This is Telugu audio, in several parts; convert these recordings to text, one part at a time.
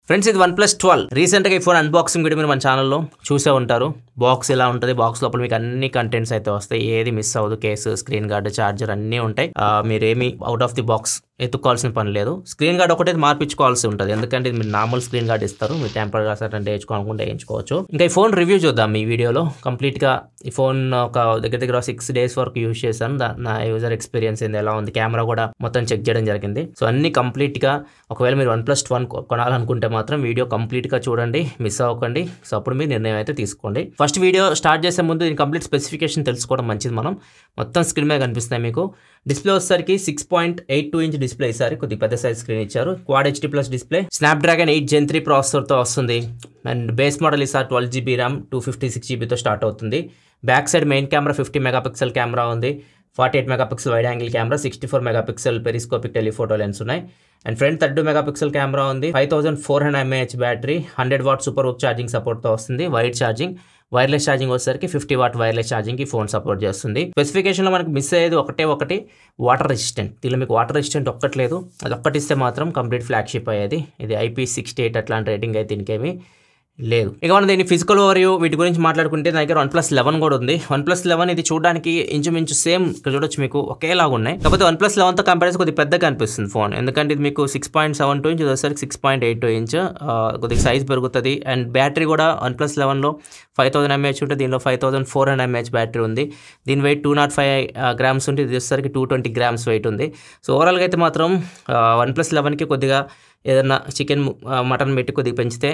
ఫ్రెండ్స్ ఇది OnePlus 12 రీసెంట్గా ఈ ఫోన్ అన్బాక్సింగ్ వీడియో మీరు మన ఛానల్లో చూసే ఉంటారు. బాక్స్ ఇలా ఉంటుంది, బాక్స్ లోపల మీకు అన్ని కంటెంట్స్ అయితే వస్తాయి, ఏది మిస్ అవ్వదు. కేసు, స్క్రీన్ గార్డ్, ఛార్జర్ అన్నీ ఉంటాయి. మీరేమి అవుట్ ఆఫ్ ది బాక్స్ ఎత్తుకోవాల్సిన పని లేదు. స్క్రీన్ గార్డ్ ఒకటే మార్పించుకోవాల్సి ఉంటుంది, ఎందుకంటే మీరు నార్మల్ స్క్రీన్ గార్డ్ ఇస్తారు, మీరు టెంపర్ గ్లాస్ అంటే వేయించుకోవాలనుకుంటే వేయించుకోవచ్చు. ఇంకా ఈ ఫోన్ రివ్యూ చూద్దాం ఈ వీడియోలో. కంప్లీట్గా ఈ ఫోన్ ఒక దగ్గర 6 days వరకు యూజ్ చేశాను. నా యూజర్ ఎక్స్పీరియన్స్ ఏంది, ఎలా ఉంది, కెమెరా కూడా మొత్తం చెక్ చేయడం జరిగింది. సో అన్ని కంప్లీట్గా ఒకవేళ మీరు OnePlus 12 కొనాలనుకుంటే మాత్రం వీడియో కంప్లీట్గా చూడండి, మిస్ అవ్వకండి. సో అప్పుడు మీరు నిర్ణయం అయితే తీసుకోండి. ఫస్ట్ వీడియో స్టార్ట్ చేసే ముందు దీని కంప్లీట్ స్పెసిఫికేషన్ తెలుసుకోవడం మంచిది. మనం మొత్తం స్క్రీన్ మీద కనిపిస్తున్నాయి మీకు. డిస్ప్లే వచ్చేసరికి 6.82 ఇంచ్ డిస్ప్లే, ఈసారి కొద్దిగా పెద్ద సైజ్ స్క్రీన్ ఇచ్చారు. Quad HD+ display, Snapdragon 8 Gen 3 ప్రాసెసర్తో వస్తుంది. అండ్ బేస్ మోడల్ ఈసారి 12GB RAM 256GB స్టార్ట్ అవుతుంది. Back side main camera 50 megapixel camera ఉంది. 48 megapixel wide angle camera, 64 megapixel periscopic telephoto lens ఉన్నాయి. అండ్ ఫ్రంట్ 32 మెగాపిక్సెల్ కెమెరా ఉంది. 5400 mAh battery, 100 what super hook charging సపోర్ట్తో వస్తుంది. వైడ్ ఛార్జింగ్, వైర్లెస్ ఛార్జింగ్ వచ్చేసరికి 50 వాట్ వైర్లెస్ ఛార్జింగ్ ఈ ఫోన్ సపోర్ట్ చేస్తుంది. స్పెసిఫికేషన్లో మనకి మిస్ అయ్యేది ఒకటి వాటర్ రెసిస్టెంట్. దీనిలో మీకు వాటర్ రెసిస్టెంట్ ఒక్కట్లేదు, అది ఒక్కటిస్తే మాత్రం కంప్లీట్ ఫ్లాగ్షిప్ అయ్యేది. ఇది IP68 అట్లాంటి రేటింగ్ అయితే దీనికేమీ లేదు. ఇక మనం దీన్ని ఫిజికల్ ఓవర్వ్యూ వీటి గురించి మాట్లాడుకుంటే నా దగ్గర OnePlus 11 కూడా ఉంది. OnePlus 11 ఇది చూడడానికి ఇంచుమించు సేమ్, ఇక్కడ చూడొచ్చు మీకు ఒకేలాగా ఉన్నాయి. కాకపోతే OnePlus 11తో కంపారిజన్ కొద్దిగా పెద్దగా అనిపిస్తుంది ఫోన్, ఎందుకంటే ఇది మీకు 6.72 ఇంచ్, వచ్చేసరికి 6.82 ఇంచ్, కొద్దిగా సైజ్ పెరుగుతుంది. అండ్ బ్యాటరీ కూడా OnePlus 11లో 5000 mAh ఉంటే దీనిలో 5400 mAh బ్యాటరీ ఉంది. దీని వెయిట్ 205 grams ఉంటే ఇది వచ్చేసరికి 220 grams వెయిట్ ఉంది. సో ఓవరాల్గా అయితే మాత్రం OnePlus 11కి కొద్దిగా ఏదన్నా చికెన్ మటన్ పెట్టి కొద్దిగా పెంచితే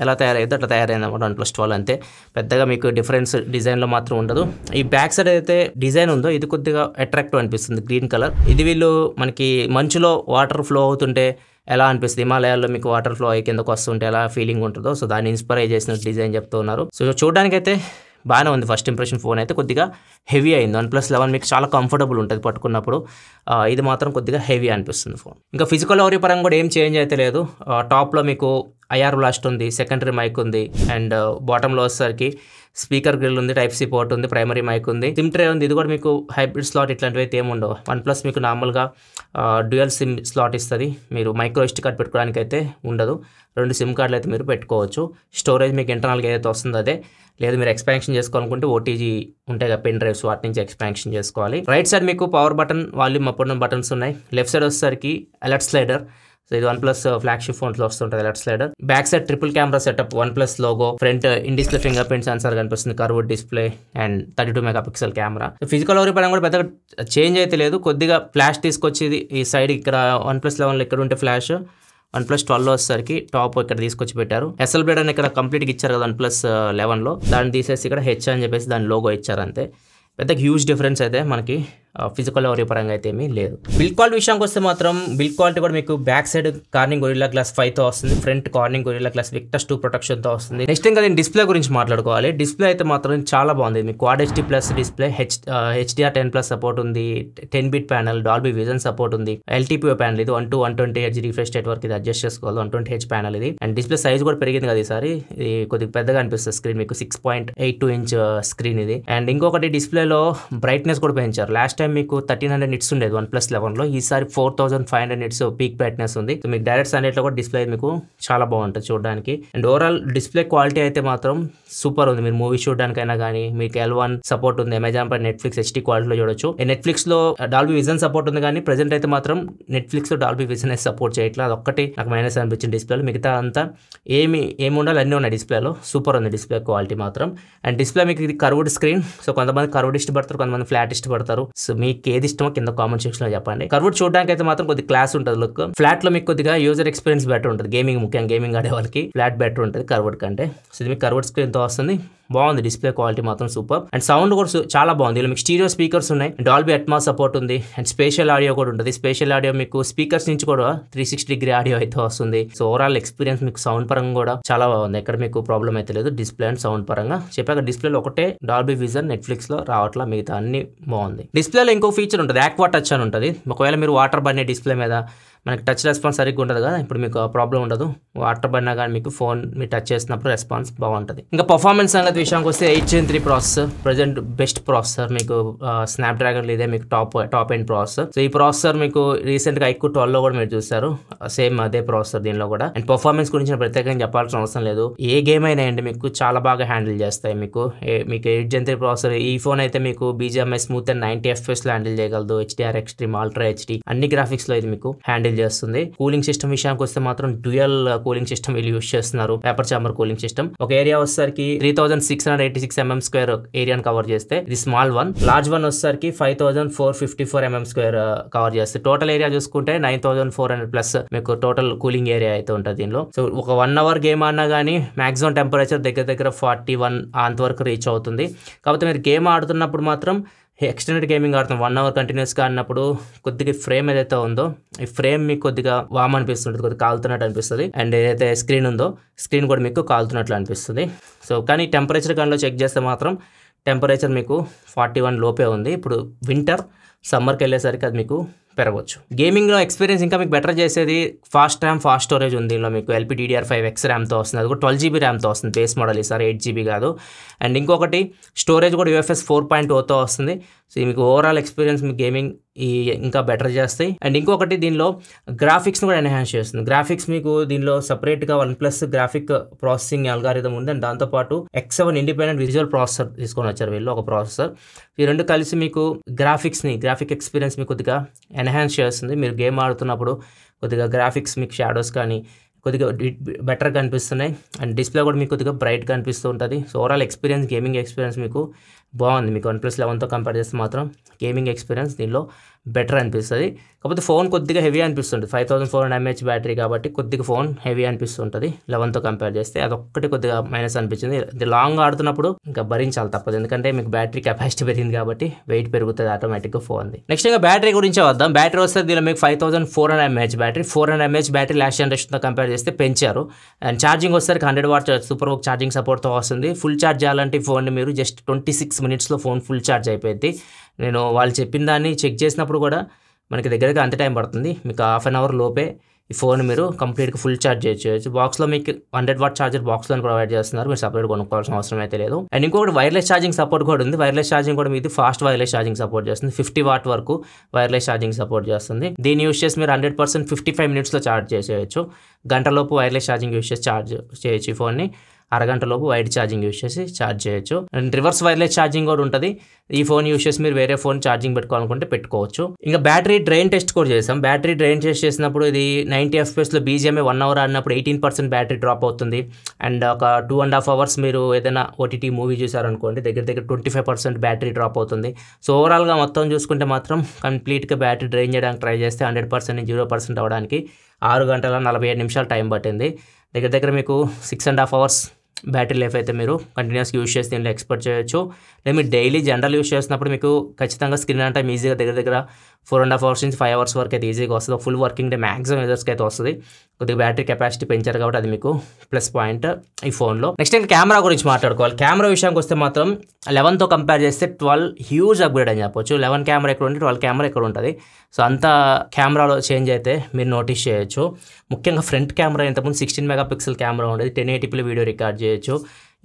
ఎలా తయారైతే అట్లా తయారైంది అన్నమాట OnePlus 12. అంతే, పెద్దగా మీకు డిఫరెన్స్ డిజైన్లో మాత్రం ఉండదు. ఈ బ్యాక్ సైడ్ అయితే డిజైన్ ఉందో ఇది కొద్దిగా అట్రాక్టివ్ అనిపిస్తుంది, గ్రీన్ కలర్. ఇది వీళ్ళు మనకి మంచులో వాటర్ ఫ్లో అవుతుంటే ఎలా అనిపిస్తుంది, హిమాలయాల్లో మీకు వాటర్ ఫ్లో అయ్యి కిందకు వస్తుంటే ఎలా ఫీలింగ్ ఉంటుందో, సో దాన్ని ఇన్స్పైర్ చేసిన డిజైన్ చెప్తూ ఉన్నారు. సో చూడడానికైతే బాగానే ఉంది. ఫస్ట్ ఇంప్రెషన్ ఫోన్ అయితే కొద్దిగా హెవీ అయింది. OnePlus 11 మీకు చాలా కంఫర్టబుల్ ఉంటుంది పట్టుకున్నప్పుడు, ఇది మాత్రం కొద్దిగా హెవీ అనిపిస్తుంది ఫోన్. ఇంకా ఫిజికల్ ఓవరీ పరంగా కూడా ఏం చేంజ్ అయితే లేదు. టాప్లో మీకు IR బ్లాస్ట్ ఉంది, సెకండరీ మైక్ ఉంది. అండ్ బాటంలో వచ్చేసరికి స్పీకర్ గ్రిల్ ఉంది, Type-C పోర్ట్ ఉంది, ప్రైమరీ మైక్ ఉంది, సిమ్ ట్రే ఉంది. ఇది కూడా మీకు హైబ్రిడ్ స్లాట్ ఇట్లాంటివి అయితే ఏమి ఉండవు. OnePlus మీకు నార్మల్గా డ్యూయల్ సిమ్ స్లాట్ ఇస్తుంది, మీరు మైక్రో SD కార్డ్ పెట్టుకోవడానికి అయితే ఉండదు. 2 సిమ్ కార్డులు అయితే మీరు పెట్టుకోవచ్చు. స్టోరేజ్ మీకు ఇంటర్నల్గా ఏదైతే వస్తుందో అదే, లేదు మీరు ఎక్స్పాన్షన్ చేసుకోవాలనుకుంటే OTG ఉంటాయి కదా పెన్ డ్రైవ్స్, వాటి నుంచి ఎక్స్పాన్షన్ చేసుకోవాలి. రైట్ సైడ్ మీకు power button, volume up and buttons ఉన్నాయి. లెఫ్ట్ సైడ్ వచ్చేసరికి అలర్ట్ స్లైడర్. సో ఇది OnePlus ఫ్లాగ్షిప్ ఫోన్స్లో వస్తుంటుంది alert slider. Back side triple camera setup, OnePlus logo, front in display finger print sensor కనిపిస్తుంది, curved display and 32 megapixel camera. Physical ఓవరీ పరంగా కూడా పెద్దగా చేంజ్ అయితే లేదు. కొద్దిగా ఫ్లాష్ తీసుకొచ్చి ఈ సైడ్ ఇక్కడ OnePlus 11లో ఇక్కడ ఉంటే ఫ్లాష్, OnePlus 12లో వచ్చేసరికి టాప్ ఇక్కడ తీసుకొచ్చి పెట్టారు. ఎస్ఎల్ బ్లేడ్ అని ఇక్కడ కంప్లీట్గా ఇచ్చారు కదా OnePlus 11లో, దాన్ని తీసేసి ఇక్కడ H అని చెప్పేసి దాని లోగో ఇచ్చారు అంతే. పెద్ద హ్యూజ్ డిఫరెన్స్ అయితే మనకి ఫిజికల్ ఓవరీ పరంగా అయితే ఏమీ లేదు. బిల్డ్ క్వాలిటీ విషయానికి వస్తే మాత్రం బిల్డ్ క్వాలిటీ కూడా మీకు back side Corning Gorilla glass 5తో వస్తుంది, front Corning Gorilla glass Victus 2 ప్రొటెక్షన్తో వస్తుంది. నెక్స్ట్ ఇంకా నేను డిస్ప్లే గురించి మాట్లాడుకోవాలి. డిస్ప్లే అయితే మాత్రం చాలా బాగుంది. మీకు Quad HD+ display, HDR10+ support ఉంది, 10-bit panel, Dolby vision support ఉంది, LTPO ప్యానల్. ఇది 120 Hz రిఫ్రెష్ రేట్ వరకు ఇది అడ్జస్ట్ చేసుకోవాలి. 120 Hz ప్యానల్ ఇది. అండ్ డిస్ప్లే సైజ్ కూడా పెరిగింది కదా ఈసారి, ఇది కొద్దిగా పెద్దగా అనిపిస్తుంది స్క్రీన్, మీకు 6.82 ఇంచ్ స్క్రీన్ ఇది. అండ్ ఇంకొకటి డిస్ప్లేలో బ్రైట్నెస్ కూడా పెంచారు. లాస్ట్ టైం మీకు 1300 nits ఉండేది OnePlus 11లో, ఈసారి 4500 nits పీక్ బ్రైట్నెస్ ఉంది. సో మీకు డైరెక్ట్ సన్లైట్లో కూడా డిస్ప్లే మీకు చాలా బాగుంటుంది చూడడానికి. అండ్ ఓవరాల్ డిస్ప్లే క్వాలిటీ అయితే మాత్రం సూపర్ ఉంది. మీరు మూవీ చూడడానికైనా కానీ మీకు L1 సపోర్ట్ ఉంది. అమెజాన్ పై Netflix HD క్వాలిటీలో చూడొచ్చు. నెట్ఫ్లిక్స్లో డాల్బీ విజన్ సపోర్ట్ ఉంది, కానీ ప్రెజెంట్ అయితే మాత్రం నెట్ఫ్లిక్స్లో డాల్బీ విజన్ సపోర్ట్ చేయట్లేదు. అదొక్కటి నాకు మైనస్ అనిపించింది డిస్ప్లేలో. మిగతా అంతా ఏమి ఉండాలి అన్నీ ఉన్నాయి డిస్ప్లేలో. సూపర్ ఉంది డిస్ప్లే క్వాలిటీ మాత్రం. అండ్ డిస్ప్లే మీకు ఇది కర్వ్డ్ స్క్రీన్. సో కొంతమంది కర్వ్డ్ ఇష్టపడతారు, కొంతమంది ఫ్లాట్ ఇష్టపడతారు. సో మీకు ఏది ఇష్టమో కింద కామెంట్ సెక్షన్ లో చెప్పండి. కర్వ్డ్ చూడడానికి అయితే మాత్రం కొద్దిగా క్లాస్ ఉంటుంది లుక్. ఫ్లాట్ లో మీకు కొద్దిగా యూజర్ ఎక్స్పీరియన్స్ బెటర్ ఉంటుంది. ముఖ్యంగా గేమింగ్ ఆడే వాళ్ళకి ఫ్లాట్ బెటర్ ఉంటుంది కర్వ్డ్ కంటే. సో ఇది మీకు కర్వ్డ్ స్క్రీన్ తో వస్తుంది. బాగుంది డిస్ప్లే క్వాలిటీ మాత్రం సూపర్. అండ్ సౌండ్ కూడా చాలా బాగుంది. ఇలా మీకు స్టీరియో స్పీకర్స్ ఉన్నాయి, డాల్బీ అట్మాస్ సపోర్ట్ ఉంది, అండ్ స్పేషల్ ఆడియో కూడా ఉంటుంది. స్పేషల్ ఆడియో మీకు స్పీకర్స్ నుంచి కూడా 360 ఆడియో అయితే వస్తుంది. సో ఓవరాల్ ఎక్స్పీరియన్స్ మీకు సౌండ్ పరంగా కూడా చాలా బాగుంది. ఎక్కడ మీకు ప్రాబ్లం అయితే లేదు డిస్ప్లే అండ్ సౌండ్ పరంగా. చెప్పాక డిస్ప్లేలో ఒకటే డాల్బీ విజన్ నెట్ఫ్లిక్స్ లో రావట్లా, మిగతా అన్ని బాగుంది. డిస్ప్లేలో ఇంకో ఫీచర్ ఉంటుంది, ఆక్వా టచ్ అని ఉంటుంది. ఒకవేళ మీరు వాటర్ పడిన డిస్ప్లే మీద మనకి టచ్ రెస్పాన్స్ సరిగ్గా ఉంటుంది కదా, ఇప్పుడు మీకు ఆ ప్రాబ్లం ఉండదు. వాటర్ పడినా కానీ మీకు ఫోన్ మీరు టచ్ చేసినప్పుడు రెస్పాన్స్ బాగుంటుంది. ఇంకా పర్ఫార్మెన్స్ సంగతి విషయానికి వస్తే 8 Gen 3 processor present best processor మీకు స్నాప్డ్రాగన్ ఇదే మీకు టాప్ ఎండ్ ప్రాసెసర్. సో ఈ ప్రాసెసర్ మీకు రీసెంట్గా ఐక్యూ 12లో కూడా మీరు చూస్తారు, సేమ్ అదే ప్రాసెసర్ దీనిలో కూడా. అండ్ పర్ఫార్మెన్స్ గురించి ప్రత్యేకంగా చెప్పాల్సిన అవసరం లేదు, ఏ గేమ్ అయినా అండి మీకు చాలా బాగా హ్యాండిల్ చేస్తాయి. మీకు 8 Gen 3 ప్రాసెసర్. ఈ ఫోన్ అయితే మీకు BGMI స్మూత్ అండ్ 90 FPS లో హ్యాండిల్ చేయగలదు. HDR ఎక్స్ట్రీమ్, అల్ట్రా HD అన్ని గ్రాఫిక్స్ లో ఇది మీకు హ్యాండిల్ చేస్తుంది. కూలింగ్ సిస్టమ్ విషయానికి వస్తే మాత్రం డ్యూయల్ కూలింగ్ సిస్టమ్ వీళ్ళు యూస్ చేస్తున్నారు, పేపర్ చాంబర్ కూలింగ్ సిస్టమ్. ఒక ఏరియా వచ్చేసరికి 3686 mm² ఏరియాను కవర్ చేస్తే ఇది స్మాల్ వన్, లార్జ్ వన్ వచ్చేసరికి 5454 mm² కవర్ చేస్తే టోటల్ ఏరియా చూసుకుంటే 9400+ మీకు టోటల్ కూలింగ్ ఏరియా అయితే ఉంటుంది దీనిలో. సో ఒక 1 hour గేమ్ ఆడినా కానీ మాక్సిమం టెంపరేచర్ దగ్గర 41 అంతవరకు రీచ్ అవుతుంది. కాకపోతే మీరు గేమ్ ఆడుతున్నప్పుడు మాత్రం ఎక్స్టెండెడ్ గేమింగ్ ఆడుతాం 1 hour కంటిన్యూస్గా ఆడినప్పుడు కొద్దిగా ఫ్రేమ్ ఏదైతే ఉందో ఈ ఫ్రేమ్ మీకు కొద్దిగా వామ్ అనిపిస్తుంటుంది, కొద్దిగా కాలుతున్నట్టు అనిపిస్తుంది. అండ్ ఏదైతే స్క్రీన్ ఉందో స్క్రీన్ కూడా మీకు కాలుతున్నట్లు అనిపిస్తుంది. సో కానీ టెంపరేచర్ గన్లో చెక్ చేస్తే మాత్రం టెంపరేచర్ మీకు 41 లోపే ఉంది. ఇప్పుడు వింటర్ సమ్మర్కి వెళ్ళేసరికి అది మీకు పెరగవచ్చు. గేమింగ్లో ఎక్స్పీరియన్స్ ఇంకా మీకు బెటర్ చేసేది ఫాస్ట్ స్టోరేజ్ ఉంది దీనిలో. మీకు LPDDR5X ర్యామ్తో వస్తుంది, అది కూడా 12 GB ర్యామ్తో వస్తుంది బేస్ మోడల్, ఈసారి 8 GB కాదు. అండ్ ఇంకొకటి స్టోరేజ్ కూడా UFS 4.0తో వస్తుంది. సో మీకు ఓవరాల్ ఎక్స్పీరియన్స్ మీ గేమింగ్ ఇంకా బెటర్ చేస్తాయి. అండ్ ఇంకొకటి దీనిలో గ్రాఫిక్స్ని కూడా ఎన్హాన్స్ చేస్తుంది. గ్రాఫిక్స్ మీకు దీనిలో సపరేట్గా OnePlus గ్రాఫిక్ ప్రాసెసింగ్ అల్గారిథం ఉంది. అండ్ దాంతోపాటు X7 ఇండిపెండెంట్ విజువల్ ప్రాసెసర్ తీసుకొని వచ్చారు వీళ్ళు, ఒక ప్రాసెసర్. ఈ రెండు కలిసి మీకు గ్రాఫిక్ ఎక్స్పీరియన్స్ మీకు కొద్దిగా ఎన్హాన్స్ చేస్తుంది. మీరు గేమ్ ఆడుతున్నప్పుడు కొద్దిగా గ్రాఫిక్స్ మీకు షాడోస్ కానీ కొద్దిగా బెటర్గా కనిపిస్తున్నాయి. అండ్ డిస్ప్లే కూడా మీకు కొద్దిగా బ్రైట్గా కనిపిస్తూ ఉంటుంది. So overall experience, gaming experience మీకు బాగుంది. మీకు OnePlus 11తో కంపేర్ చేస్తే మాత్రం గేమింగ్ ఎక్స్పీరియన్స్ దీనిలో బెటర్ అనిపిస్తుంది. కాకపోతే ఫోన్ కొద్దిగా హెవీ అనిపిస్తుంది, 5400 mAh బ్యాటరీ కాబట్టి కొద్దిగా ఫోన్ హెవీ అనిపిస్తుంటుంది 11తో కంపేర్ చేస్తే. అదొక్కటి కొద్దిగా మైనస్ అనిపించింది. ఇది లాంగ్ ఆడుతున్నప్పుడు ఇంకా భరించాలి తప్పదు, ఎందుకంటే మీకు బ్యాటరీ కెపాసిటీ పెరిగింది కాబట్టి వెయిట్ పెరుగుతుంది ఆటోమేటిక్గా ఫోన్. నెక్స్ట్ ఇంకా బ్యాటరీ గురించి వద్దాం. బ్యాటరీ వస్తే దీనిలో మీకు 5400 mAh battery, 400 mAh battery last జనరేషన్తో కంపేర్ చేస్తే పెంచారు. అండ్ ఛార్జింగ్ వచ్చేసరికి 100 వాట్ సూపర్ వర్క్ ఛార్జింగ్ సపోర్ట్తో వస్తుంది. ఫుల్ ఛార్జ్ చేయాలంటే ఈ ఫోన్ని మీరు జస్ట్ 26 minutesలో ఫోన్ ఫుల్ ఛార్జ్ అయిపోయింది. నేను వాళ్ళు చెప్పిన దాన్ని చెక్ చేసినప్పుడు కూడా మనకి దగ్గరగా అంత టైం పడుతుంది. మీకు ½ an hour లోపే ఈ ఫోన్ మీరు కంప్లీట్గా ఫుల్ ఛార్జ్ చేయొచ్చు. బాక్స్లో మీకు 100 watt ఛార్జర్ బాక్స్లో ప్రొవైడ్ చేస్తున్నారు, మీరు సపరేట్ కొనుక్కోవాల్సిన అవసరం అయితే లేదు. అండ్ ఇంకొకటి వైర్లెస్ ఛార్జింగ్ సపోర్ట్ కూడా ఉంది. వైర్లెస్ ఛార్జింగ్ కూడా మీది ఫాస్ట్ వైర్లెస్ ఛార్జింగ్ సపోర్ట్ చేస్తుంది, 50 watt వరకు వైర్లెస్ ఛార్జింగ్ సపోర్ట్ చేస్తుంది. దీన్ని యూస్ చేసి మీరు 100% 55 minutesలో ఛార్జ్ చేసేయచ్చు. గంటలోపు వైర్లెస్ ఛార్జింగ్ యూస్ చేసి ఛార్జ్ చేయొచ్చు ఈ ఫోన్ని. అరగంటలోపు వైడ్ ఛార్జింగ్ యూస్ చేసి ఛార్జ్ చేయొచ్చు. అండ్ రివర్స్ వైర్లెస్ ఛార్జింగ్ కూడా ఉంటుంది. ఈ ఫోన్ యూస్ చేసి మీరు వేరే ఫోన్ ఛార్జింగ్ పెట్టుకోవాలనుకుంటే పెట్టుకోవచ్చు. ఇంకా బ్యాటరీ డ్రైన్ టెస్ట్ కూడా చేసాం. బ్యాటరీ డ్రైన్ టెస్ట్ చేసినప్పుడు ఇది 90 FPS BGMI 1 hour ఆడినప్పుడు 18% బ్యాటరీ డ్రాప్ అవుతుంది. అండ్ ఒక 2.5 hours మీరు ఏదైనా OTT మూవీ చూసారనుకోండి దగ్గర 25% బ్యాటరీ డ్రాప్ అవుతుంది. సో ఓవరాల్గా మొత్తం చూసుకుంటే మాత్రం కంప్లీట్గా బ్యాటరీ డ్రైన్ చేయడానికి ట్రై చేస్తే 100% నుంచి 0% అవ్వడానికి 6 గంటల 47 నిమిషాలు టైం పట్టింది. దగ్గర మీకు 6.5 hours బ్యాటరీ లైఫ్ అయితే మీరు కంటిన్యూస్గా యూస్ చేసి దీంట్లో ఎక్స్పెక్ట్ చేయొచ్చు. లేదా మీరు డైలీ జనరల్ యూస్ చేసినప్పుడు మీకు ఖచ్చితంగా స్క్రీన్ ఆన్ టైం ఈజీగా దగ్గర 4.5 hours నుంచి 5 hours వరకు అయితే ఈజీగా వస్తుంది. ఫుల్ వర్కింగ్ డే మ్యాక్సిమం యూజర్స్కి అయితే వస్తుంది. కొద్దిగా బ్యాటరీ కెపాసిటీ పెంచారు కాబట్టి అది మీకు ప్లస్ పాయింట్ ఈ ఫోన్లో. నెక్స్ట్ ఇంకా కెమెరా గురించి మాట్లాడుకోవాలి. కెమెరా విషయానికి వస్తే మాత్రం 11తో కంపేర్ చేస్తే 12 హ్యూజ్ అప్గ్రేడ్ అని చెప్పొచ్చు. 11 కెమెరా ఎక్కడ ఉంటే 12 కెమెరా ఎక్కడ ఉంటుంది. సో అంత కెమెరాలో చేంజ్ అయితే మీరు నోటీస్ చేయొచ్చు. ముఖ్యంగా ఫ్రంట్ కెమెరా ఇంతకుముందు 16 MP కెమెరా ఉండేది, 1080p వీడియో రికార్డ్ చేయొచ్చు.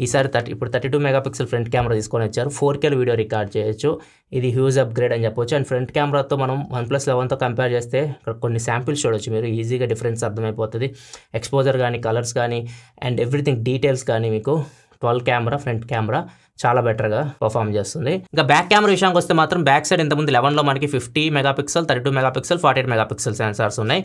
ఈసారి ఇప్పుడు 32 MP ఫ్రంట్ కెమెరా తీసుకొని వచ్చారు, 4K వీడియో రికార్డ్ చేయొచ్చు. ఇది హ్యూజ్ అప్గ్రేడ్ అని చెప్పొచ్చు. అండ్ ఫ్రంట్ కెమెరాతో మనం OnePlus 11తో కంపేర్ చేస్తే ఇక్కడ కొన్ని శాంపిల్స్ చూడొచ్చు మీరు, ఈజీగా డిఫరెన్స్ అర్థమైపోతుంది. ఎక్స్పోజర్ కానీ, కలర్స్ కానీ, అండ్ ఎవ్రీథింగ్ డీటెయిల్స్ కానీ మీకు 12 కెమెరా ఫ్రంట్ కెమెరా చాలా బెటర్గా పర్ఫామ్ చేస్తుంది. ఇంకా బ్యాక్ కెమెరా విషయానికి వస్తే మాత్రం బ్యాక్ సైడ్ ఇంతకుముందు 11లో మనకి 50 MP, 32 MP, 48 MP సెన్సార్స్ ఉన్నాయి.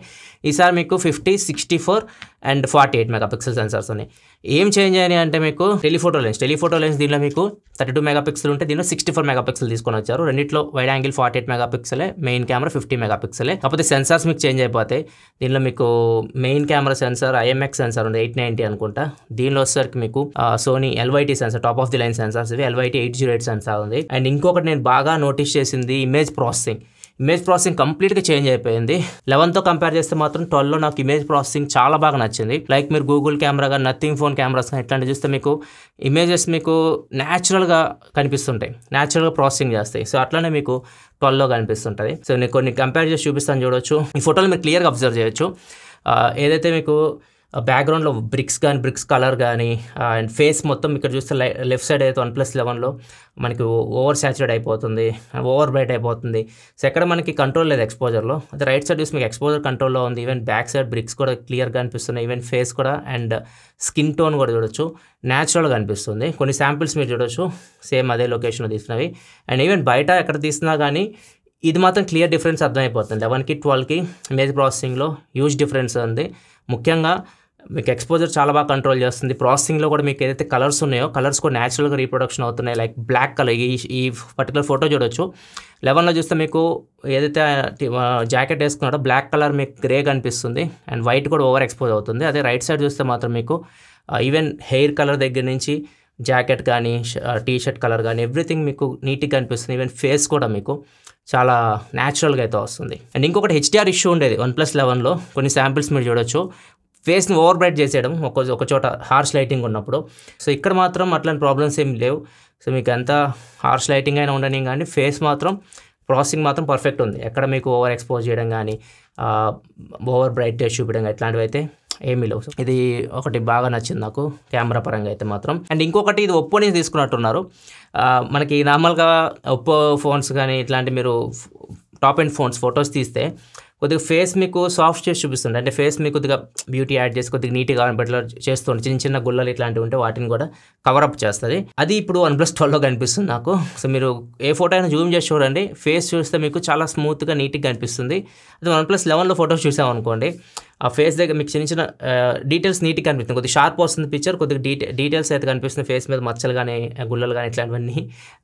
ఈసారి మీకు 50, 64 అండ్ 48 MP సెన్సార్స్ ఉన్నాయి. ఏం చేంజ్ అయినాయి అంటే మీకు టెలిఫోటో లెన్స్ దీనిలో మీకు 32 MP ఉంటే దీనిలో 64 MP తీసుకొని వచ్చారు. రెండిట్లో wide angle 48 MP, main camera 50 MP. కాకపోతే సెన్సార్స్ మీకు చేంజ్ అయిపోతాయి. దీనిలో మీకు main camera sensor IMX sensor ఉంది 890 అనుకుంటా. దీనిలో వచ్చేసరికి మీకు Sony LYT sensor, top of the line sensors ఇవి, LYT 808 సెన్సార్ ఉంది. అండ్ ఇంకొకటి నేను బాగా నోటీస్ చేసింది ఇమేజ్ ప్రాసెసింగ్. ఇమేజ్ ప్రాసెసింగ్ కంప్లీట్గా చేంజ్ అయిపోయింది. 11తో కంపేర్ చేస్తే మాత్రం 12లో నాకు ఇమేజ్ ప్రాసెసింగ్ చాలా బాగా నచ్చింది. లైక్ మీరు గూగుల్ కెమెరా కానీ నథింగ్ ఫోన్ కెమెరాస్ కానీ ఇట్లాంటివి చూస్తే మీకు ఇమేజెస్ మీకు న్యాచురల్గా కనిపిస్తుంటాయి, న్యాచురల్గా ప్రాసెసింగ్ చేస్తాయి. సో అట్లనే మీకు 12లో కనిపిస్తుంటుంది. సో నేను కొన్ని కంపేర్ చేసి చూపిస్తాను, చూడొచ్చు. ఈ ఫోటోలు మీరు క్లియర్గా అబ్జర్వ్ చేయొచ్చు. ఏదైతే మీకు బ్యాక్గ్రౌండ్లో బ్రిక్స్ కలర్ కానీ అండ్ ఫేస్ మొత్తం ఇక్కడ చూస్తే లెఫ్ట్ సైడ్ అయితే 1+11లో మనకి ఓవర్ సాచురేట్ అయిపోతుంది, ఓవర్ బ్రైట్ అయిపోతుంది. సో ఎక్కడ మనకి కంట్రోల్ లేదు ఎక్స్పోజర్లో. అదే రైట్ సైడ్ చూసి మీకు ఎక్స్పోజర్ కంట్రోల్లో ఉంది. ఈవెన్ బ్యాక్ సైడ్ బ్రిక్స్ కూడా క్లియర్గా అనిపిస్తున్నాయి. ఈవెన్ ఫేస్ కూడా అండ్ స్కిన్ టోన్ కూడా చూడొచ్చు, న్యాచురల్గా అనిపిస్తుంది. కొన్ని శాంపిల్స్ మీరు చూడొచ్చు సేమ్ అదే లొకేషన్లో తీసినవి. అండ్ ఈవెన్ బయట ఎక్కడ తీసినా కానీ ఇది మాత్రం క్లియర్ డిఫరెన్స్ అర్థమైపోతుంది. 11కి 12కి ఇమేజ్ ప్రాసెసింగ్లో హ్యూజ్ డిఫరెన్స్ ఉంది. ముఖ్యంగా మీకు ఎక్స్పోజర్ చాలా బాగా కంట్రోల్ చేస్తుంది. ప్రాసెసింగ్లో కూడా మీకు ఏదైతే కలర్స్ ఉన్నాయో కలర్స్ కూడా న్యాచురల్గా రీప్రొడక్షన్ అవుతున్నాయి. లైక్ బ్లాక్ కలర్ ఈ పర్టికులర్ ఫోటో చూడొచ్చు. 11లో చూస్తే మీకు ఏదైతే జాకెట్ వేసుకున్నాడో బ్లాక్ కలర్ మీకు గ్రే కనిపిస్తుంది అండ్ వైట్ కూడా ఓవర్ ఎక్స్పోజ్ అవుతుంది. అదే రైట్ సైడ్ చూస్తే మాత్రం మీకు ఈవెన్ హెయిర్ కలర్ దగ్గర నుంచి జాకెట్ కానీ టీ షర్ట్ కలర్ కానీ ఎవ్రీథింగ్ మీకు నీట్గా కనిపిస్తుంది. ఈవెన్ ఫేస్ కూడా మీకు చాలా న్యాచురల్గా అయితే వస్తుంది. అండ్ ఇంకొకటి HDR ఇష్యూ ఉండేది 1+11లో. కొన్ని శాంపిల్స్ మీరు చూడొచ్చు, ఫేస్ని ఓవర్ బ్రైట్ చేసేయడం ఒక చోట హార్ష్ లైటింగ్ ఉన్నప్పుడు. సో ఇక్కడ మాత్రం అట్లాంటి ప్రాబ్లమ్స్ ఏం లేవు. సో మీకు ఎంత హార్ష్ లైటింగ్ అయినా ఉండని కానీ ఫేస్ మాత్రం ప్రాసెసింగ్ మాత్రం పర్ఫెక్ట్ ఉంది. ఎక్కడ మీకు ఓవర్ ఎక్స్పోజ్ చేయడం కానీ ఓవర్ బ్రైట్ చూపించడం ఇట్లాంటివి అయితే ఏమీ లేవు. ఇది ఒకటి బాగా నచ్చింది నాకు కెమెరా పరంగా అయితే మాత్రం. అండ్ ఇంకొకటి ఇది ఒప్పో నుంచి తీసుకున్నట్టున్నారు. మనకి నార్మల్గా ఒప్పో ఫోన్స్ కానీ ఇట్లాంటి మీరు టాప్ అండ్ ఫోన్స్ ఫొటోస్ తీస్తే కొద్దిగా ఫేస్ మీకు సాఫ్ట్ చేసి చూపిస్తుంది. అంటే ఫేస్ మీకు కొద్దిగా బ్యూటీ యాడ్ చేసి కొద్దిగా నీట్గా కనబడేలా చేస్తుంది. చిన్న గుల్లలు ఇట్లాంటివి ఉంటే వాటిని కూడా కవరప్ చేస్తుంది. అది ఇప్పుడు 1+12లో కనిపిస్తుంది నాకు. సో మీరు ఏ ఫోటో అయినా జూమ్ చేసి చూడండి, ఫేస్ చూస్తే మీకు చాలా స్మూత్గా నీట్గా కనిపిస్తుంది. అది 1+11లో ఫోటోస్ చూసామనుకోండి, ఆ ఫేస్ దగ్గర మీకు చిన్న డీటెయిల్స్ నీట్గా కనిపిస్తుంది. కొద్దిగా షార్ప్ వస్తుంది పిక్చర్, కొద్దిగా డీటెయిల్స్ అయితే కనిపిస్తుంది. ఫేస్ మీద మచ్చలు కానీ గుల్లలు కానీ ఇట్లాంటివన్నీ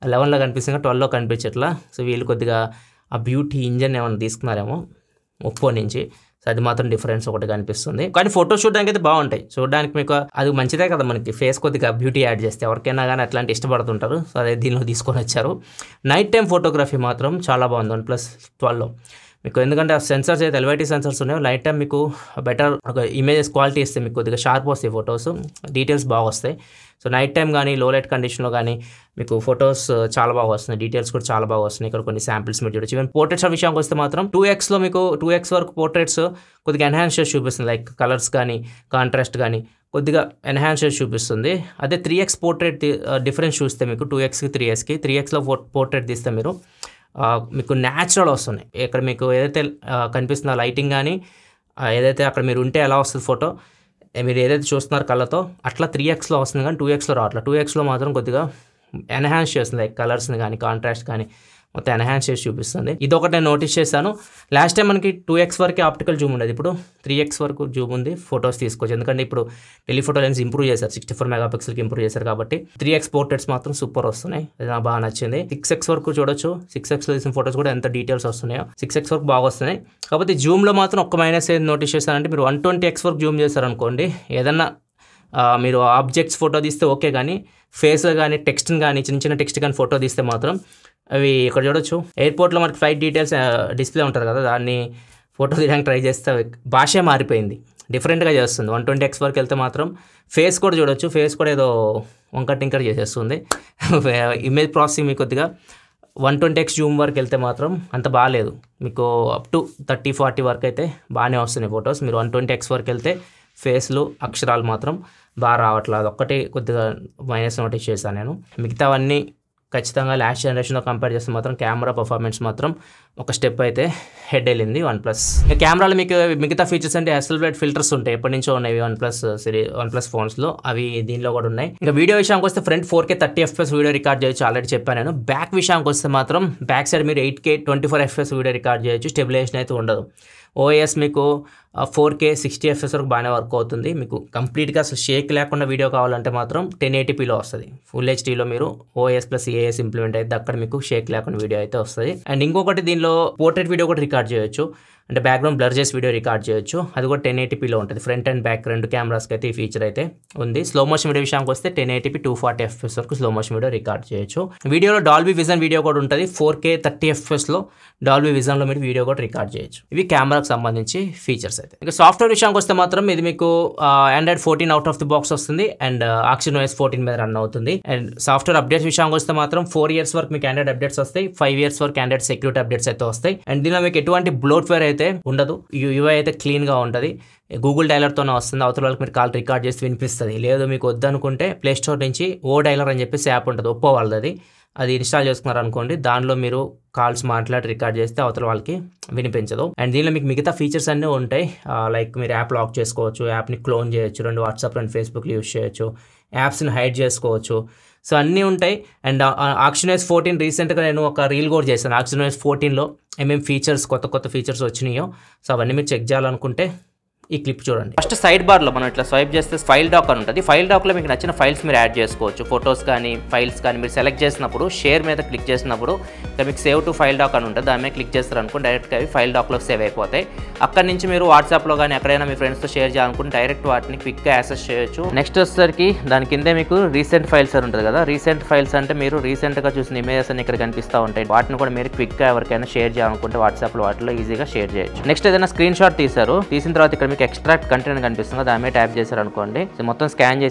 11లో కనిపిస్తుంది, 12లో కనిపించట్లా. సో వీళ్ళు కొద్దిగా ఆ బ్యూటీ ఇంజన్ ఏమైనా తీసుకున్నారేమో ఒప్పో నుంచి. సో అది మాత్రం డిఫరెన్స్ ఒకటి కనిపిస్తుంది. కానీ ఫోటో చూడడానికి అయితే బాగుంటాయి. చూడడానికి మీకు అది మంచిదే కదా, మనకి ఫేస్ కొద్దిగా బ్యూటీ యాడ్ చేస్తే ఎవరికైనా కానీ అట్లాంటి ఇష్టపడుతుంటారు. సో అదే దీనిలో తీసుకొని వచ్చారు. నైట్ టైం ఫోటోగ్రఫీ మాత్రం చాలా బాగుంది 1+12లో మీకు. ఎందుకంటే ఆ సెన్సర్స్ అయితే LYT సెన్సర్స్ ఉన్నాయో నైట్ టైం మీకు బెటర్ ఒక ఇమేజెస్ క్వాలిటీ ఇస్తే మీకు కొద్దిగా షార్ప్ వస్తాయి ఫొటోస్, డీటెయిల్స్ బాగా వస్తాయి. సో నైట్ టైం కానీ లో లైట్ కండిషన్లో కానీ మీకు ఫొటోస్ చాలా బాగా వస్తున్నాయి, డీటెయిల్స్ కూడా చాలా బాగా వస్తున్నాయి. ఇక్కడ కొన్ని శాంపిల్స్ మీరు చూడొచ్చు. ఈవెన్ పోర్ట్రేట్స్ విషయానికి వస్తే మాత్రం 2xలో మీకు 2x వరకు పోర్ట్రేట్స్ కొద్దిగా ఎన్హాన్స్ చేసి చూపిస్తుంది. లైక్ కలర్స్ కానీ కాంట్రాస్ట్ కానీ కొద్దిగా ఎన్హాన్స్ చేసి చూపిస్తుంది. అదే 3x పోర్ట్రేట్ డిఫరెన్స్ చూస్తే మీకు 2xకి 3xకి 3xలో పోర్ట్రేట్ తీస్తే మీకు న్యాచురల్ వస్తున్నాయి. ఇక్కడ మీకు ఏదైతే కనిపిస్తుందో లైటింగ్ కానీ ఏదైతే అక్కడ మీరు ఉంటే ఎలా వస్తుంది ఫోటో, మీరు ఏదైతే చూస్తున్నారు కళ్ళతో అట్లా 3xలో వస్తుంది కానీ 2xలో రావట్లేదు. 2xలో మాత్రం కొద్దిగా ఎన్హాన్స్ చేస్తుంది, లైక్ కలర్స్ని కానీ కాంట్రాస్ట్ కానీ మొత్తం ఎన్హాన్స్ చేసి చూపిస్తుంది. ఇది ఒకటి నేను నోటీస్ చేశాను. లాస్ట్ టైం మనకి 2x వరకు ఆప్టికల్ జూమ్ ఉండేది, ఇప్పుడు 3x వరకు జూమ్ ఉంది, ఫొటోస్ తీసుకోవచ్చు. ఎందుకంటే ఇప్పుడు టెలిఫోటో లెన్స్ ఇంప్రూవ్ చేశారు, 64 మెగాపిక్సెల్కి ఇంప్రూవ్ చేశారు కాబట్టి 3x పోర్ట్రేట్స్ మాత్రం సూపర్ వస్తున్నాయి. అది నాకు బాగా నచ్చింది. 6x వరకు చూడొచ్చు, 6xలో తీసిన ఫొటోస్ కూడా ఎంత డీటెయిల్స్ వస్తున్నాయో 6x వరకు బాగా వస్తున్నాయి. కాకపోతే జూమ్లో మాత్రం ఒక్క మైనస్ ఏది నోటీస్ చేశానంటే మీరు 120x వరకు జూమ్ చేశారనుకోండి, ఏదన్నా మీరు ఆబ్జెక్ట్స్ ఫోటో తీస్తే ఓకే, కానీ ఫేస్ కానీ టెక్స్ట్ని కానీ చిన్న టెక్స్ట్ కానీ ఫోటో తీస్తే మాత్రం అవి ఇక్కడ చూడొచ్చు. ఎయిర్పోర్ట్లో మనకి ఫ్లైట్ డీటెయిల్స్ డిస్ప్లే ఉంటుంది కదా, దాన్ని ఫోటో తీయడానికి ట్రై చేస్తే భాషే మారిపోయింది, డిఫరెంట్గా చేస్తుంది. 120x వరకు వెళ్తే మాత్రం ఫేస్ కూడా చూడొచ్చు, ఫేస్ కూడా ఏదో వంకర టింకర్ చేసేస్తుంది. ఇమేజ్ ప్రాసెసింగ్ మీకు కొద్దిగా 120x జూమ్ వరకు వెళ్తే మాత్రం అంత బాగాలేదు. మీకు అప్ టు 30-40 వరకు అయితే బాగానే వస్తున్నాయి ఫొటోస్. మీరు 120x వరకు వెళ్తే ఫేస్లు అక్షరాలు మాత్రం బాగా రావట్లేదు. ఒక్కటి కొద్దిగా మైనస్ నోటీస్ చేశాను నేను. మిగతావన్నీ ఖచ్చితంగా లాస్ట్ జనరేషన్లో కంపేర్ చేస్తే మాత్రం కెమెరా పర్ఫార్మెన్స్ మాత్రం ఒక స్టెప్ అయితే హెడ్ వెళ్ళింది OnePlus. కెమెరాలో మీకు మిగతా ఫీచర్స్ అంటే ఎస్ఎల్ ఫిల్టర్స్ ఉంటాయి, ఎప్పటి నుంచో ఉన్నాయి OnePlus ఫోన్స్లో, అవి దీనిలో కూడా ఉన్నాయి. ఇంకా వీడియో విషయానికి వస్తే front 4K 30 FPS video record చేయొచ్చు, ఆల్రెడీ చెప్పాను నేను. బ్యాక్ విషయానికి వస్తే మాత్రం బ్యాక్ సైడ్ మీరు 8K 24 FPS వీడియో రికార్డ్ చేయొచ్చు, స్టెబిలైజేషన్ అయితే ఉండదు. OIS మీకు 4K 60 FPS వరకు బాగానే వర్క్ అవుతుంది. మీకు కంప్లీట్గా అసలు షేక్ లేకుండా వీడియో కావాలంటే మాత్రం 1080pలో వస్తుంది. ఫుల్ హెచ్డీలో మీరు OS ప్లస్ AS ఇంప్లిమెంట్ అయితే అక్కడ మీకు షేక్ లేకుండా వీడియో అయితే వస్తుంది. అండ్ ఇంకొకటి దీనిలో పోర్ట్రేట్ వీడియో కూడా రికార్డ్ చేయొచ్చు, అంటే బ్యాక్గ్రౌండ్ బ్లర్ చేసి వీడియో రికార్డ్ చేయొచ్చు. అది కూడా 1080pలో ఉంటుంది. ఫ్రంట్ అండ్ బ్యాక్ రెండు కెమెరాస్కి అయితే ఈ ఫీచర్ అయితే ఉంది. స్లో మోషన్ వీడియో విషయానికి వస్తే 1080p 240 FPS వరకు స్లో మోషన్ వీడియో రికార్డ్ చేయొచ్చు. వీడియోలో డాల్బీ విజన్ వీడియో కూడా ఉంటుంది. 4K 30 FPSలో డాల్బీ విజన్లో మీరు వీడియో కూడా రికార్డ్ చేయొచ్చు. ఇవి కెమెరాకి సంబంధించి ఫీచర్స్ అయితే. ఇంకా సాఫ్ట్వేర్ విషయానికి వస్తే మాత్రం ఇది మీకు Android 14 out of the box వస్తుంది అండ్ OS 14 మీద రన్ అవుతుంది. అండ్ సాఫ్ట్వేర్ అప్డేట్స్ విషయానికి వస్తే మాత్రం 4 years వరకు మీకు Android అప్డేట్స్ వస్తాయి, 5 years వరకు Android సెక్యూరిటీ అప్డేట్స్ అయితే వస్తాయి. అండ్ దీనిలో మీకు ఎటువంటి బ్లోట్వేర్ అయితే ఉండదు. UI అయితే క్లీన్గా ఉంటుంది. గూగుల్ డైలర్తోనే వస్తుంది. అవతల వాళ్ళకి మీరు కాల్ రికార్డ్ చేసి వినిపిస్తుంది. లేదు మీకు వద్దనుకుంటే ప్లే స్టోర్ నుంచి డైలర్ అని చెప్పేసి యాప్ ఉంటుంది, ఒప్పో వాళ్ళది. అది ఇన్స్టాల్ చేసుకున్నారు అనుకోండి, దానిలో మీరు కాల్స్ మాట్లాడి రికార్డ్ చేస్తే అవతల వాళ్ళకి వినిపించదు. అండ్ దీనిలో మీకు మిగతా ఫీచర్స్ అన్నీ ఉంటాయి. లైక్ మీరు యాప్ లాక్ చేసుకోవచ్చు, యాప్ని క్లోన్ చేయొచ్చు, 2 వాట్సాప్ 2 ఫేస్బుక్లు యూస్ చేయొచ్చు, యాప్స్ని హైడ్ చేసుకోవచ్చు. సో అన్నీ ఉంటాయి. అండ్ OS 14 రీసెంట్గా నేను ఒక రీల్ కూడా చేశాను. OS 14లో ఏమేమి ఫీచర్స్ కొత్త ఫీచర్స్ వచ్చినాయో సో అవన్నీ మీరు చెక్ చేయాలనుకుంటే ఈ క్లిప్ చూడండి. ఫస్ట్ సైడ్ బార్లో మనం ఇట్లా స్వైప్ చేస్తే ఫైల్ డాక్ అని ఉంటుంది. ఫైల్ డాక్లో మీకు నచ్చిన ఫైల్స్ మీరు యాడ్ చేసుకోవచ్చు. ఫొటోస్ కానీ ఫైల్స్ కానీ మీరు సెలెక్ట్ చేసినప్పుడు షేర్ మీద క్లిక్ చేసినప్పుడు ఇక్కడ మీకు సేవ్ టు ఫైల్ డాక్ అని ఉంటుంది. దాని మీద క్లిక్ చేస్తారు అనుకోండి, డైరెక్ట్గా అవి ఫైల్ డాక్లో సేవ్ అయిపోతాయి. అక్కడ నుంచి మీరు వాట్సాప్లో కానీ ఎక్కడైనా మీ ఫ్రెండ్స్తో షేర్ చేయాలనుకుంటే డైరెక్ట్ వాటిని క్విక్గా యాక్సెస్ చేయొచ్చు. నెక్స్ట్ వచ్చేసరికి దాని కిందే మీకు రీసెంట్ ఫైల్స్ అని ఉంటుంది కదా. రీసెంట్ ఫైల్స్ అంటే మీరు రీసెంట్గా చూసిన ఇమేజెస్ అని ఇక్కడ కనిపిస్తూ ఉంటాయి. వాటిని కూడా మీరు క్విక్గా ఎవరికైనా షేర్ చేయాలనుకుంటే వాట్సాప్లో వాటిలో ఈజీగా షేర్ చేయొచ్చు. నెక్స్ట్ ఏదైనా స్క్రీన్ షాట్ తీసిన తర్వాత ఇక్కడ మీకు ఎక్స్ట్రాక్ట్ కంటెంట్ కనిపిస్తుంది, దాని మీద ట్యాప్ చేశారు అనుకోండి, మొత్తం స్కాన్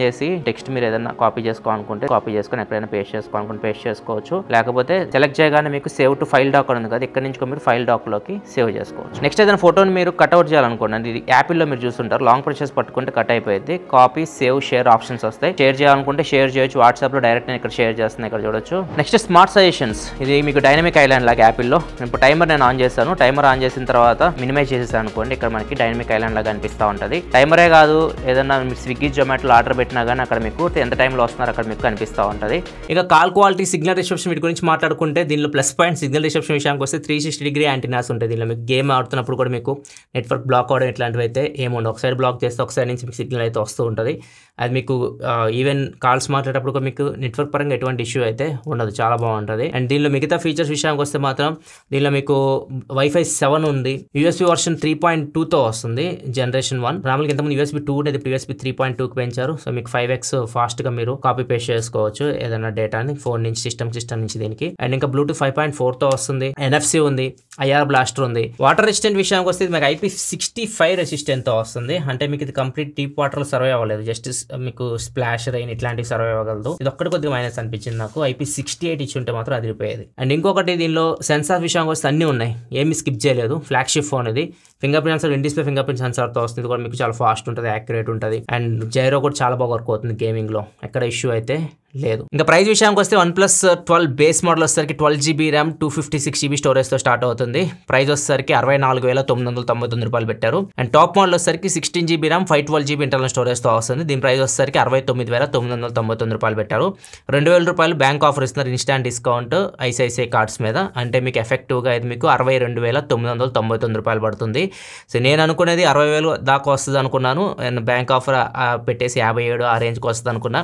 చేసి టెక్స్ట్ మీరు ఏదైనా కాపీ చేసుకోవాలనుకుంటే కాపీ చేసుకొని ఎక్కడైనా పేస్ట్ చేసుకోవాలనుకుంటే పేస్ట్ చేసుకోవచ్చు. లేకపోతే సెలెక్ట్ చేయగానే మీకు సేవ్ టు ఫైల్ డాక్ ఉంది కదా, ఇక్కడ నుంచి మీరు ఫైల్ డాక్ లోకి సేవ్ చేసుకోవచ్చు. నెక్స్ట్ ఏదైనా ఫోటోని మీరు కట్అవుట్ చేయాలనుకోండి, ఇది యాపిల్లో మీరు చూస్తుంటారు, లాంగ్ ప్రెషర్స్ పట్టుకుంటే కట్ అయిపోయింది. కాపీ, సేవ్, షేర్ ఆప్షన్స్ వస్తాయి. షేర్ చేయాలనుకుంటే షేర్ చేయొచ్చు. వాట్సాప్ లో డైరెక్ట్ నేను ఇక్కడ షేర్ చేస్తున్నాను, ఇక్కడ చూడొచ్చు. నెక్స్ట్ స్మార్ట్ సజెషన్స్, ఇది మీకు డైనమిక్ ఐలాండ్ లాగా యాపిల్లో. ఇప్పుడు టైమర్ నేను ఆన్ చేశాను. టైమర్ ఆన్ చేసిన తర్వాత మినిమైజ్ చేసేసాను అనుకోండి, ఇక్కడ మనకి డైనమిక్ ఐలాండ్ లాగా అనిపిస్తూ ఉంటుంది. టైమరే కాదు, ఏదన్నా మీరు స్విగ్గీ జొమాటోలో ఆర్డర్ పెట్టినా కానీ అక్కడ మీకు ఎంత టైంలో వస్తున్నారో అక్కడ మీకు కనిపిస్తూ ఉంటుంది. ఇక కాల్ క్వాలిటీ, సిగ్నల్ రిసెప్షన్ వీటి గురించి మాట్లాడుకుంటే దీనిలో ప్లస్ పాయింట్ సిగ్నల్ రిసెప్షన్ విషయానికి వస్తే 360° యాంటీనాస్ ఉంటాయి. దీనిలో మీకు గేమ్ ఆడుతున్నప్పుడు కూడా మీకు నెట్వర్క్ బ్లాక్ అవడం ఇట్లాంటివి అయితే ఏముండవు. ఒకసారి బ్లాక్ చేస్తే ఒకసారి నుంచి మీకు సిగ్నల్ అయితే వస్తూ ఉంటుంది. అది మీకు ఈవెన్ కాల్స్ మాట్లాడేటప్పుడు కూడా మీకు నెట్వర్క్ పరంగా ఎటువంటి ఇష్యూ అయితే ఉండదు, చాలా బాగుంటుంది. అండ్ దీనిలో మిగతా ఫీచర్స్ విషయానికి వస్తే మాత్రం దీనిలో మీకు Wi-Fi 7 ఉంది. USB వర్షన్ 3.2తో వస్తుంది, జనరేషన్ 1. మామూలుగా ఇంతకుముందు USB 2 ఉండేది, ఇప్పుడు USB 3.2కి పెంచారు. సో మీకు 5x ఫాస్ట్గా మీరు కాపీ పేస్ట్ చేసుకోవచ్చు ఏదైనా డేటాని ఫోన్ నుంచి సిస్టమ్ నుంచి దీనికి. అండ్ ఇంకా Bluetooth 5.4తో వస్తుంది. NFC ఉంది, IR బ్లాస్టర్ ఉంది. వాటర్ రెసిస్టెంట్ విషయానికి వస్తే మీకు IP65 రెసిస్టెంట్తో వస్తుంది. అంటే మీకు ఇది కంప్లీట్ డీప్ వాటర్లో సర్వే అవ్వలేదు, జస్ట్ మీకు స్ప్లాష్ రైన్ ఇట్లాంటివి సర్వే అవ్వగలదు. ఇది ఒక్కటి కొద్దిగా మైనస్ అనిపించింది నాకు. IP68 ఇచ్చి ఉంటే మాత్రం అదిరిపోయేది. అండ్ ఇంకొకటి దీనిలో సెన్సార్ విషయానికి వస్తే అన్నీ ఉన్నాయి, ఏమి స్కిప్ చేయలేదు. ఫ్లాగ్షిప్ ఫోన్ ఇది. Finger print sensor, in display finger print సెన్సార్తో వస్తుంది. ఇది కూడా మీకు చాలా ఫాస్ట్ ఉంటుంది, యాక్యురేట్ ఉంటుంది. అండ్ జైరో కూడా చాలా బాగా వర్క్ అవుతుంది గేమింగ్లో, ఎక్కడ ఇష్యూ అయితే లేదు. ఇంకా ప్రైస్ విషయానికి వస్తే OnePlus 12 బేస్ మోడల్ వచ్చేసరికి 12GB ర్యామ్ 256GB స్టోరేజ్తో స్టార్ట్ అవుతుంది. ప్రైస్ వచ్చేసరికి 64,999 రూపాయలు పెట్టారు. అండ్ టాప్ మోడల్ వచ్చేసరికి 16GB ర్యామ్ 512GB ఇంటర్నల్ స్టోరేజ్తో వస్తుంది. దీని ప్రైస్ వచ్చేసరికి 69,999 రూపాయలు పెట్టారు. 2,000 రూపాయలు బ్యాంక్ ఆఫర్ ఇస్తున్నారు, ఇన్స్టాంట్ డిస్కౌంట్ ICICI కార్డ్స్ మీద. అంటే మీకు ఎఫెక్టివ్గా ఇది మీకు 62,999 రూపాయలు పడుతుంది. సో నేను అనుకునేది 60,000 దాకా వస్తుంది అనుకున్నాను. బ్యాంక్ ఆఫర్ పెట్టేసి 57 ఆ రేంజ్కి వస్తుంది అనుకున్నా.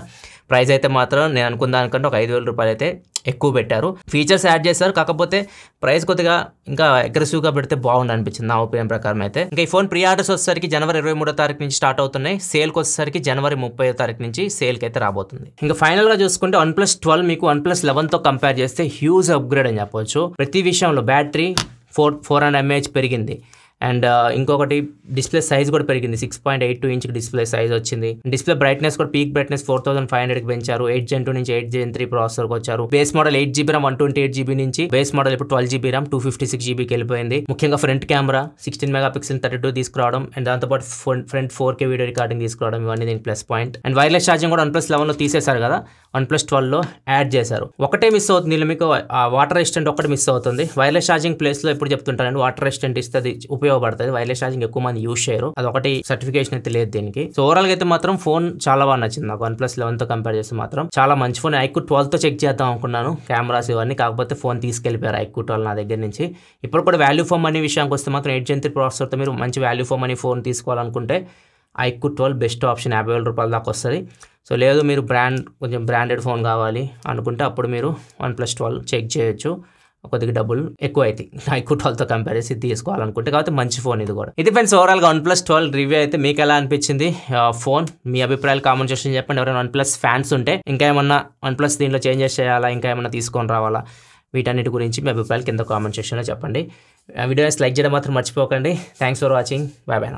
ప్రైస్ అయితే మాత్రం నేను అనుకున్న దానికంటే ఒక 5,000 రూపాయలు అయితే ఎక్కువ పెట్టారు. ఫీచర్స్ యాడ్ చేశారు, కాకపోతే ప్రైస్ కొద్దిగా ఇంకా అగ్రెసివ్గా పెడితే బాగుంది అనిపించింది నా ఒపీనియన్ ప్రకారం అయితే. ఇంకా ఈ ఫోన్ ప్రీ ఆర్డర్స్ వచ్చేసరికి జనవరి 23వ తారీఖు నుంచి స్టార్ట్ అవుతున్నాయి. సేల్కి వచ్చేసరికి జనవరి 30వ తారీఖు నుంచి సేల్కి అయితే రాబోతుంది. ఇంకా ఫైనల్గా చూసుకుంటే OnePlus 12 మీకు OnePlus 11తో కంపేర్ చేస్తే హ్యూజ్ అప్గ్రేడ్ అని చెప్పొచ్చు. ప్రతి విషయంలో బ్యాటరీ 400 mAh పెరిగింది. అండ్ ఇంకొకటి డిస్ప్లే సైజ్ కూడా పెరిగింది, 6.82 ఇంచ్ డిస్ప్లే సైజ్ వచ్చింది. డిస్ప్లే బ్రైట్నెస్ కూడా పీక్ బ్రైట్నెస్ 4500కి పెంచారు. 8 Gen 2 నుంచి 8 Gen 3 ప్రాసెసర్కి వచ్చారు. Base model 8GB RAM 128GB నుంచి బేస్ మోడల్ ఇప్పుడు 12GB ర్యామ్ 256GBకి వెళ్ళిపోయింది. ముఖ్యంగా ఫ్రంట్ కెమెరా 16 మెగాపిక్సెల్ 32 తీసుకురావడం అండ్ దాంతోపాటు ఫ్రంట్ 4K వీడియో రికార్డింగ్ తీసుకురావడం, ఇవన్నీ దీనికి plus point. And wireless charging కూడా OnePlus 11లో తీసేశారు కదా, OnePlus 12లో యాడ్ చేశారు. ఒకటే మిస్ అవుతుంది, వీళ్ళు మీకు వాటర్ రెసిస్టెంట్ ఒకటి మిస్ అవుతుంది. వైర్లెస్ ఛార్జింగ్ ప్లేస్లో ఎప్పుడు చెప్తుంటారండి, వాటర్ రెసిస్టెంట్ ఇస్తే అది ఉపయోగం ఉపయోగపడుతుంది. వైర్లెస్ ఛార్జింగ్ ఎక్కువ మంది యూస్ చేయరు, అదొకటి సర్టిఫికేషన్ అయితే లేదు దీనికి. సో ఓవరాల్ గా అయితే మాత్రం ఫోన్ చాలా బాగా నచ్చింది నాకు. OnePlus 11 తో కంపేర్ చేస్తే మాత్రం చాలా మంచి ఫోన్. iQOO 12 తో చెక్ చేద్దాం అనుకున్నాను కెమెరాస్ ఇవన్నీ, కాకపోతే ఫోన్ తీసుకెళ్లిపోయారు iQOO 12 నా దగ్గర నుంచి. ఇప్పుడు కూడా వాల్యూ ఫర్ మనీ విషయానికి వస్తే మాత్రం 8 Gen 3 ప్రాసెసర్తో మీరు మంచి వాల్యూ ఫర్ మనీ ఫోన్ తీసుకోవాలనుకుంటే iQOO 12 బెస్ట్ ఆప్షన్. 50,000 రూపాయల దాకా వస్తుంది. సో లేదు మీరు కొంచెం బ్రాండెడ్ ఫోన్ కావాలి అనుకుంటే అప్పుడు మీరు OnePlus 12 చెక్ చేయొచ్చు, కొద్దిగా డబ్బులు ఎక్కువ అవుతాయి iQOO 12తో కంపేర్ చేసి తీసుకోవాలనుకుంటే. కాబట్టి మంచి ఫోన్ ఇది కూడా. ఇది ఫ్రెండ్స్ ఓవరాల్గా OnePlus 12 రివ్యూ అయితే. మీకు ఎలా అనిపించింది ఫోన్? మీ అభిప్రాయాలు కామెంట్ సెక్షన్ చెప్పండి. ఎవరైనా OnePlus ఫ్యాన్స్ ఉంటే ఇంకా ఏమన్నా OnePlus దీంట్లో చేంజెస్ చేయాలా, ఇంకా ఏమన్నా తీసుకొని రావాలా, వీటన్నిటి గురించి మీ అభిప్రాయాలు కింద కామెంట్ సెక్షన్లో చెప్పండి. వీడియోస్ లైక్ చేయడం మాత్రం మర్చిపోకండి. Thanks for watching. Bye bye.